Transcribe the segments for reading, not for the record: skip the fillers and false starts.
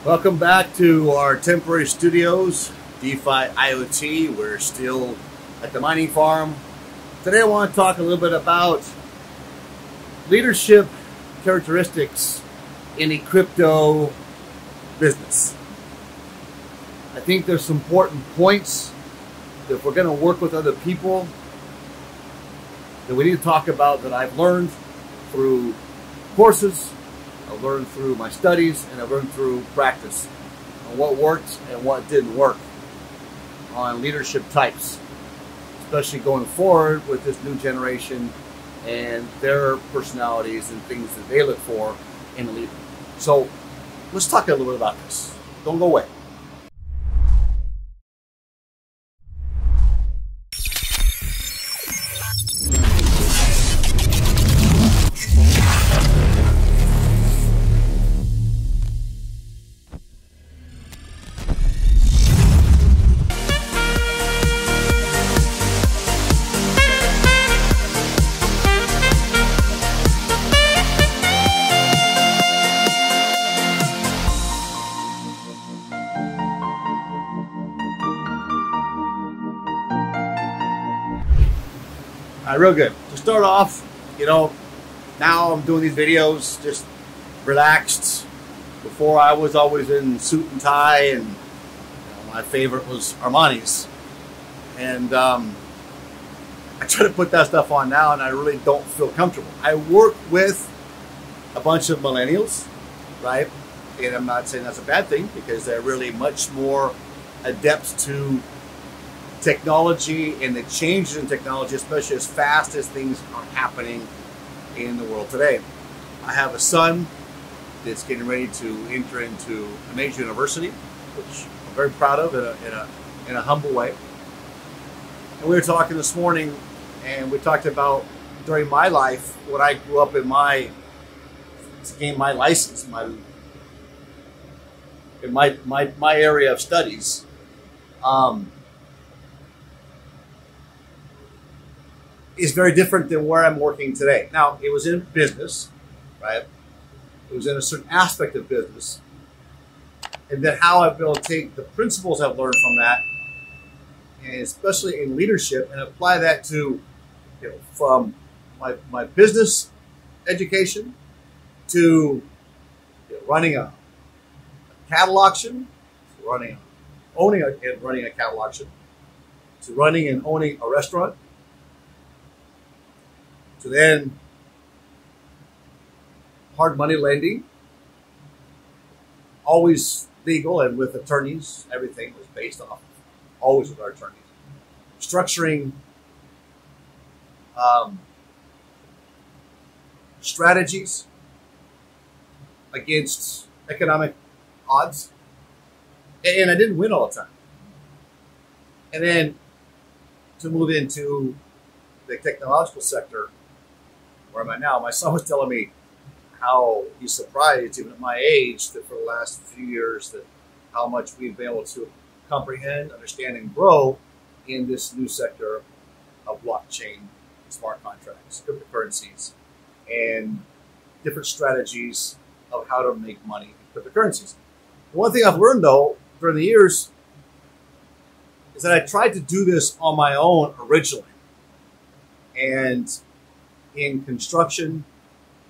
Welcome back to our temporary studios, DeFi IoT. We're still at the mining farm. Today I want to talk a little bit about leadership characteristics in a crypto business. I think there's some important points that if we're going to work with other people that we need to talk about that I've learned through courses, I've learned through my studies, and I've learned through practice on what worked and what didn't work on leadership types, especially going forward with this new generation and their personalities and things that they look for in a leader. So let's talk a little bit about this. Don't go away. Real good. To start off, now I'm doing these videos just relaxed. Before I was always in suit and tie, and my favorite was Armani's. And I try to put that stuff on now, and I really don't feel comfortable. I work with a bunch of millennials, right? And I'm not saying that's a bad thing because they're really much more adept to technology and the changes in technology, especially as fast as things are happening in the world today. I have a son that's getting ready to enter into a major university, which I'm very proud of in a humble way. And we were talking this morning, and we talked about during my life when I grew up in to gain my license, in my area of studies. Is very different than where I'm working today. Now, it was in business, right? It was in a certain aspect of business. And then how I've been able to take the principles I've learned from that, and especially in leadership, and apply that to, from my business education to running a cattle auction, to owning and running a cattle auction, to running and owning a restaurant, to then hard money lending, always legal and with attorneys. Everything was based off, always with our attorneys. Structuring strategies against economic odds. And I didn't win all the time. And then to move into the technological sector, where am I now? My son was telling me how he's surprised, even at my age, that for the last few years, that how much we've been able to comprehend, understand, and grow in this new sector of blockchain, smart contracts, cryptocurrencies, and different strategies of how to make money in cryptocurrencies. One thing I've learned, though, during the years is that I tried to do this on my own originally. And in construction,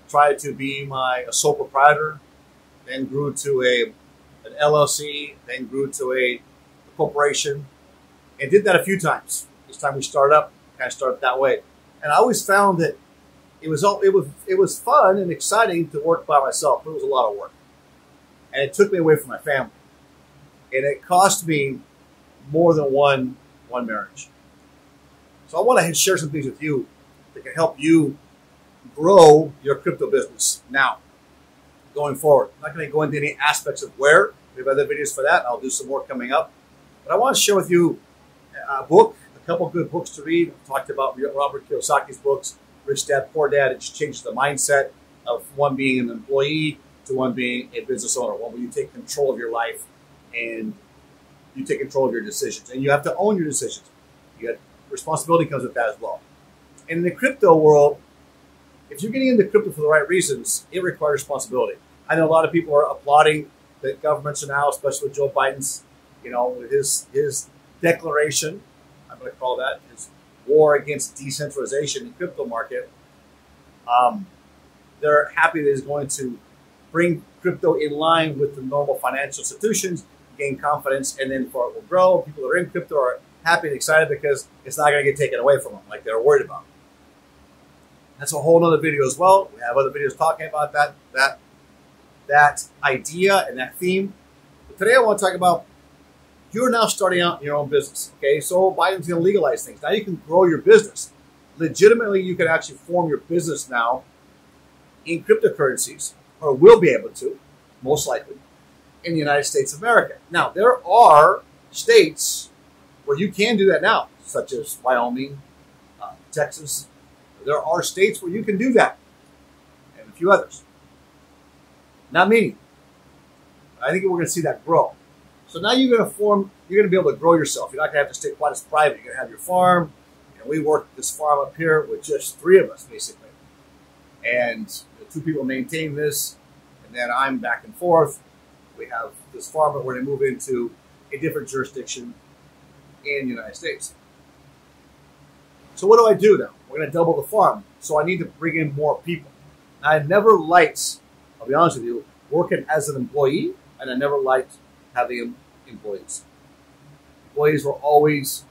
tried to be a sole proprietor, then grew to an LLC, then grew to a corporation, and did that a few times. Each time we started up, kind of started that way. And I always found that it was fun and exciting to work by myself. It was a lot of work, and it took me away from my family, and it cost me more than one marriage. So I want to share some things with you that can help you grow your crypto business now, going forward. I'm not going to go into any aspects of where. We have other videos for that. I'll do some more coming up. But I want to share with you a book, a couple good books to read. I've talked about Robert Kiyosaki's books, Rich Dad, Poor Dad. It just changes the mindset of one being an employee to one being a business owner, one where you take control of your life and you take control of your decisions. And you have to own your decisions. Responsibility comes with that as well. And in the crypto world, if you're getting into crypto for the right reasons, it requires responsibility. I know a lot of people are applauding that governments are now, especially with Joe Biden's, his declaration, I'm going to call that his war against decentralization in the crypto market. They're happy that he's going to bring crypto in line with the normal financial institutions, gain confidence, and then for it will grow. People that are in crypto are happy and excited because it's not going to get taken away from them like they're worried about. That's a whole other video as well. We have other videos talking about that idea and that theme. But today I want to talk about you're now starting out your own business. Okay, so Biden's going to legalize things. Now you can grow your business. Legitimately, you can actually form your business now in cryptocurrencies, or will be able to, most likely, in the United States of America. Now, there are states where you can do that now, such as Wyoming, Texas. There are states where you can do that, and a few others. Not many. I think we're going to see that grow. So now you're going to be able to grow yourself. You're not going to have to stay quite as private. You're going to have your farm. And we work this farm up here with just 3 of us, basically. And the 2 people maintain this, and then I'm back and forth. We have this farm that we're going to move into a different jurisdiction in the United States. So what do I do now? We're going to double the farm. So I need to bring in more people. Now, I never liked, I'll be honest with you, working as an employee, and I never liked having employees. Employees were always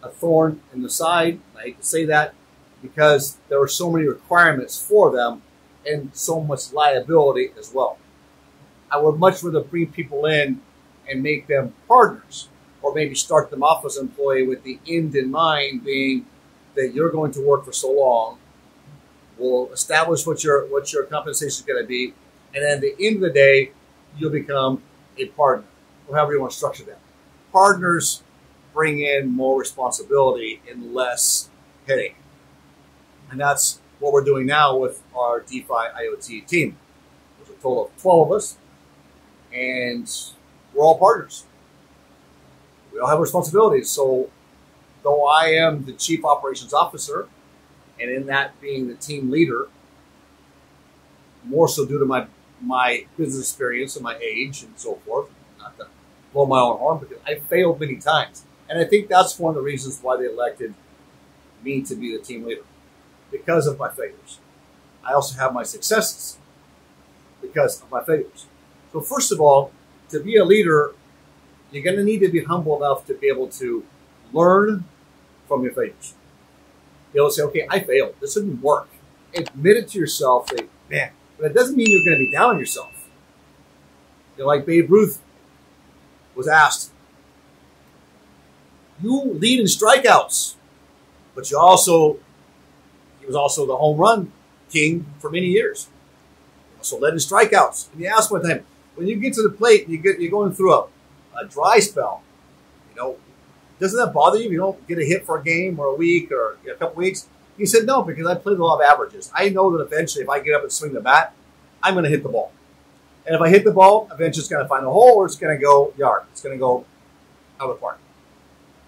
a thorn in the side. I hate to say that because there were so many requirements for them and so much liability as well. I would much rather bring people in and make them partners, or maybe start them off as an employee with the end in mind being that you're going to work for so long. We'll establish what your compensation is going to be, and then at the end of the day, you'll become a partner, or however you want to structure that. Partners bring in more responsibility and less headache. And that's what we're doing now with our DeFi IoT team. There's a total of 12 of us, and we're all partners. We all have responsibilities. So though I am the chief operations officer, and in that being the team leader, more so due to my business experience and my age and so forth, not to blow my own horn, because I failed many times. And I think that's one of the reasons why they elected me to be the team leader, because of my failures. I also have my successes because of my failures. So first of all, to be a leader, you're going to need to be humble enough to be able to learn from your failures. Be able to say, okay, I failed. This didn't work. Admit it to yourself. Say, man, but it doesn't mean you're going to be down on yourself. Like Babe Ruth was asked, you lead in strikeouts, but he was also the home run king for many years. So led in strikeouts. And you ask one time, when you get to the plate, you're going through a dry spell, doesn't that bother you if you don't get a hit for a game or a week or a couple weeks? He said, no, because I play the law of averages. I know that eventually if I get up and swing the bat, I'm going to hit the ball. And if I hit the ball, eventually it's going to find a hole or it's going to go yard. It's going to go out of the park.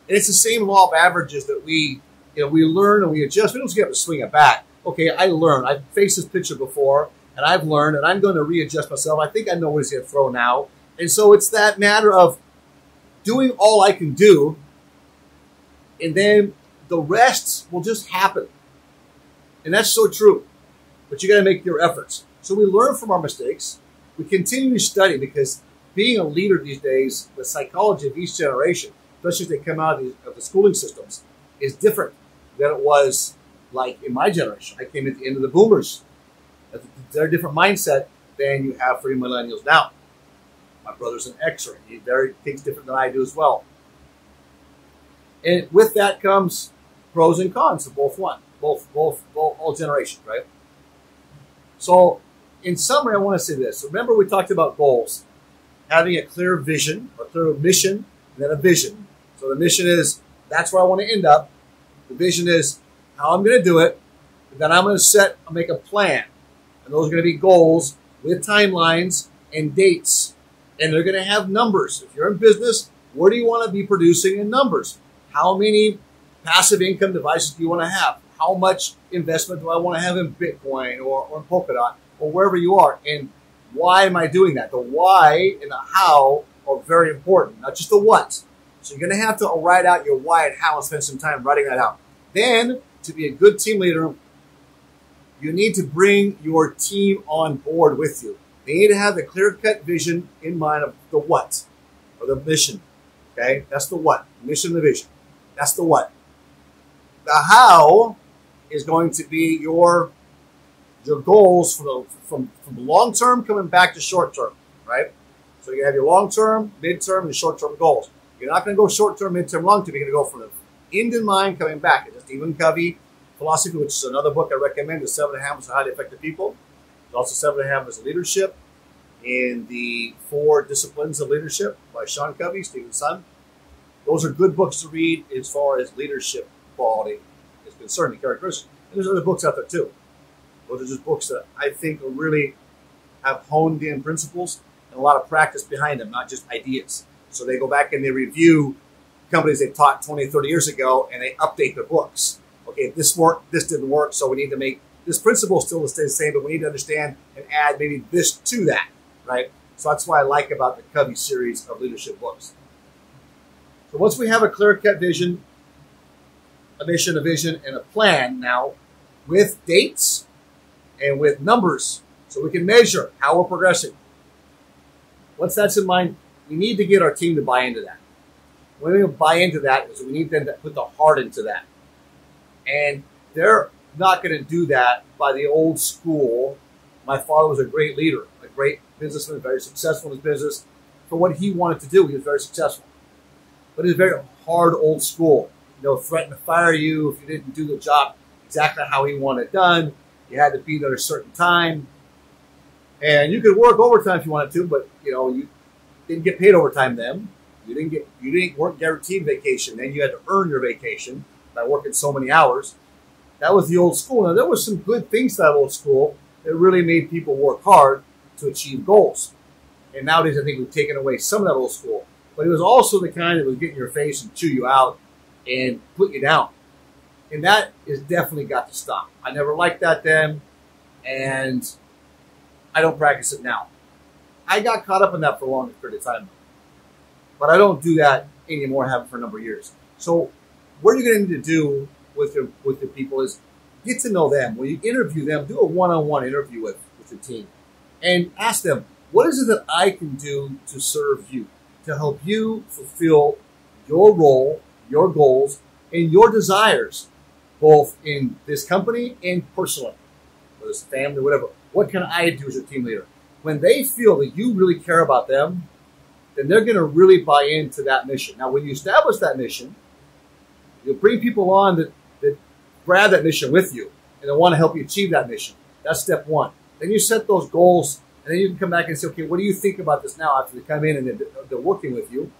And it's the same law of averages that we learn and we adjust. We don't just get up and swing a bat. Okay, I learned. I've faced this pitcher before, and I've learned, and I'm going to readjust myself. I think I know what he's going to throw now. And so it's that matter of doing all I can do, and then the rest will just happen. And that's so true. But you got to make your efforts. So we learn from our mistakes. We continue to study, because being a leader these days, the psychology of each generation, especially as they come out of the schooling systems, is different than it was like in my generation. I came at the end of the boomers. They're a different mindset than you have for your millennials now. My brother's an Xer. He thinks different than I do as well. And with that comes pros and cons of both all generations, right? So in summary, I want to say this. Remember, we talked about goals. Having a clear vision, a clear mission, and then a vision. So the mission is, that's where I want to end up. The vision is how I'm going to do it. And then I'm going to make a plan. And those are going to be goals with timelines and dates. And they're going to have numbers. If you're in business, what do you want to be producing in numbers? How many passive income devices do you want to have? How much investment do I want to have in Bitcoin or in POLKADOT or wherever you are? And Why am I doing that? The why and the how are very important, not just the what. So you're going to have to write out your why and how and spend some time writing that out. Then, to be a good team leader, you need to bring your team on board with you. They need to have the clear-cut vision in mind of the what, or the mission. Okay, that's the what. Mission and the vision. That's the what. The how is going to be your goals from the long term coming back to short term, right? So you have your long term, mid term, and short term goals. You're not going to go short term, mid term, long term. You're going to go from the end in mind coming back. It's Stephen Covey philosophy, which is another book I recommend. The 7 Habits of Highly Effective People. There's also 7 Habits of Leadership and the 4 Disciplines of Leadership by Sean Covey, Stephen's son. Those are good books to read as far as leadership quality is concerned, the characteristics. And there's other books out there too. Those are just books that I think really have honed in principles and a lot of practice behind them, not just ideas. So they go back and they review companies they taught 20, 30 years ago, and they update their books. Okay, this worked, this didn't work, so we need to make this principle still stay the same, but we need to understand and add maybe this to that, right? So that's what I like about the Covey series of leadership books. So once we have a clear-cut vision, a mission, a vision, and a plan now with dates and with numbers so we can measure how we're progressing. Once that's in mind, we need to get our team to buy into that. When we buy into that, is we need them to put the heart into that. And they're not going to do that by the old school. My father was a great leader, a great businessman, very successful in his business. For what he wanted to do, he was very successful. But he was very hard old school. You know, threaten to fire you if you didn't do the job exactly how he wanted it done. You had to be there at a certain time. And you could work overtime if you wanted to, but you know, you didn't get paid overtime then. You weren't guaranteed vacation. Then you had to earn your vacation by working so many hours. That was the old school. Now, there were some good things to that old school that really made people work hard to achieve goals. And nowadays, I think we've taken away some of that old school. But it was also the kind that was get in your face and chew you out and put you down. And that is definitely got to stop. I never liked that then, and I don't practice it now. I got caught up in that for a long period of time, but I don't do that anymore. I haven't for a number of years. So what you're going to need to do with your people is get to know them. When you interview them, do a one-on-one interview with your team and ask them, what is it that I can do to serve you, to help you fulfill your role, your goals, and your desires, both in this company and personally, whether it's family, whatever. What can I do as a team leader? When they feel that you really care about them, then they're going to really buy into that mission. Now, when you establish that mission, you'll bring people on that grab that mission with you and they want to help you achieve that mission. That's step one. Then you set those goals, and then you can come back and say, okay, what do you think about this now after they come in and they're working with you?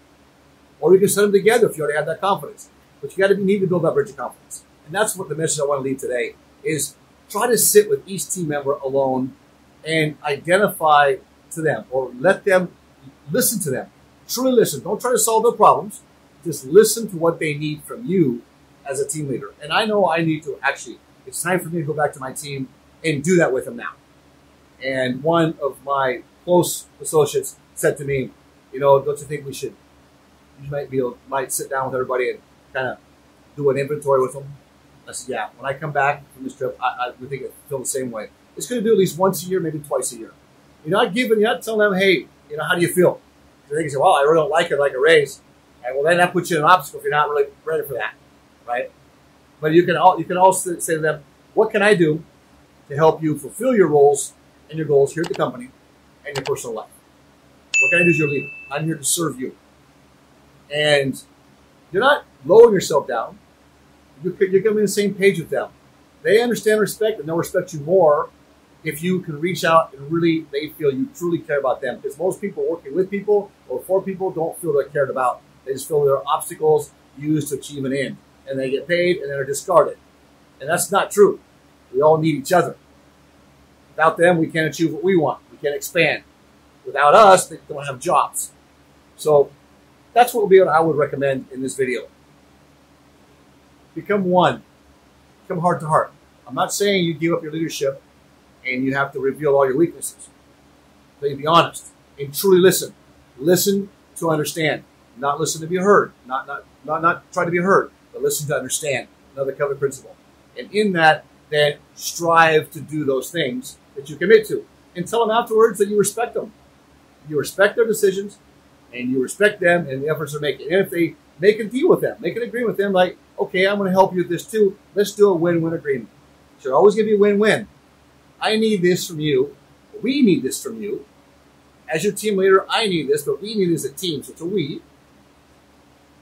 Or you can set them together if you already have that confidence. But you need to build that bridge of confidence. And that's what the message I want to leave today is: try to sit with each team member alone and identify to them, or let them listen to them. Truly listen. Don't try to solve their problems. Just listen to what they need from you as a team leader. And I know I need to it's time for me to go back to my team and do that with them now. And one of my close associates said to me, you know, don't you think you might sit down with everybody and kind of do an inventory with them? I said, yeah. When I come back from this trip, I would think I feel the same way. It's going to do at least once a year, maybe twice a year. You're not telling them, hey, you know, how do you feel? They can say, well, I really don't like it, like a raise. And well, then that puts you in an obstacle if you're not really ready for that, right? But you can also say to them, what can I do to help you fulfill your roles and your goals here at the company and your personal life? What can I do as your leader? I'm here to serve you. And you're not lowering yourself down. You're going to be on the same page with them. They understand respect, and they'll respect you more if you can reach out and really, they feel you truly care about them. Because most people working with people or for people don't feel they're cared about. They just feel they're obstacles used to achieve an end. And they get paid and they're discarded. And that's not true. We all need each other. Without them, we can't achieve what we want. We can't expand. Without us, they don't have jobs. So that's what I would recommend in this video. Become one. Become heart to heart. I'm not saying you give up your leadership and you have to reveal all your weaknesses. Please be honest and truly listen. Listen to understand, not listen to be heard, not try to be heard, but listen to understand. Another covenant principle. And in that, then strive to do those things that you commit to. And tell them afterwards that you respect them. You respect their decisions, and you respect them and the efforts they're making. And if they make a deal with them, make an agreement with them, like, okay, I'm going to help you with this too. Let's do a win-win agreement. It should always give you a win-win. I need this from you. We need this from you. As your team leader, I need this, but we need this as a team, so it's a we.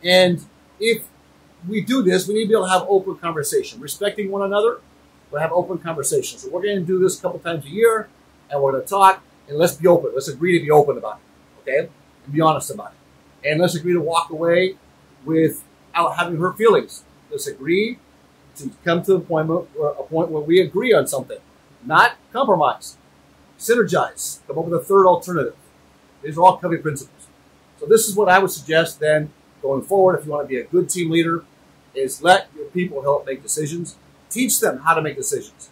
And if we do this, we need to be able to have open conversation. Respecting one another, we'll have open conversations. So we're going to do this a couple times a year, and we're going to talk, and let's be open. Let's agree to be open about it, okay? And be honest about it. And let's agree to walk away without having hurt feelings. Let's agree to come to a point where we agree on something, not compromise. Synergize. Come up with a third alternative. These are all covenant principles. So this is what I would suggest then going forward if you want to be a good team leader, is let your people help make decisions. Teach them how to make decisions.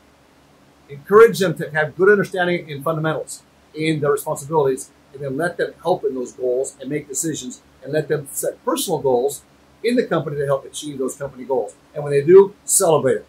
Encourage them to have good understanding in fundamentals, in their responsibilities, and then let them help in those goals and make decisions, and let them set personal goals in the company to help achieve those company goals. And when they do, celebrate it.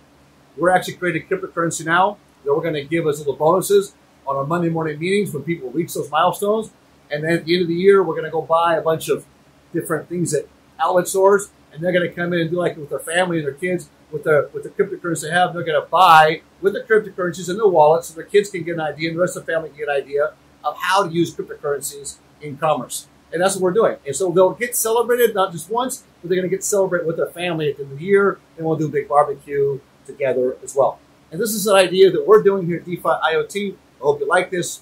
We're actually creating cryptocurrency now that we're going to give us little bonuses on our Monday morning meetings when people reach those milestones. And then at the end of the year, we're going to go buy a bunch of different things at outlet stores, and they're going to come in and do like with their family and their kids with the cryptocurrency they have. They're going to buy with the cryptocurrencies in their wallet so their kids can get an idea and the rest of the family can get an idea of how to use cryptocurrencies in commerce. And that's what we're doing. And so they'll get celebrated not just once, but they're going to get celebrated with their family at the end of the year, and we'll do a big barbecue together as well. And this is an idea that we're doing here at DeFi IoT. I hope you like this,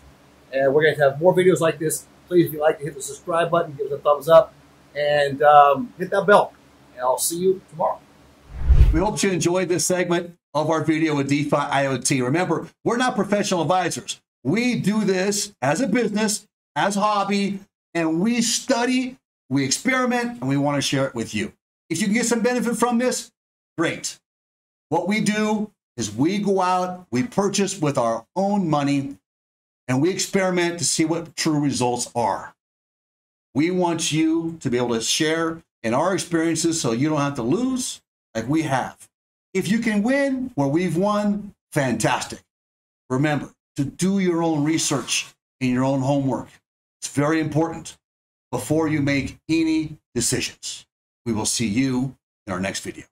and we're going to have more videos like this. Please, if you like, hit the subscribe button, give us a thumbs up, and hit that bell. And I'll see you tomorrow. We hope you enjoyed this segment of our video with DeFi IoT. Remember, we're not professional advisors. We do this as a business, as a hobby, and we study, we experiment, and we want to share it with you. If you can get some benefit from this, great. What we do is we go out, we purchase with our own money, and we experiment to see what true results are. We want you to be able to share in our experiences so you don't have to lose like we have. If you can win where we've won, fantastic. Remember to do your own research and your own homework. It's very important before you make any decisions. We will see you in our next video.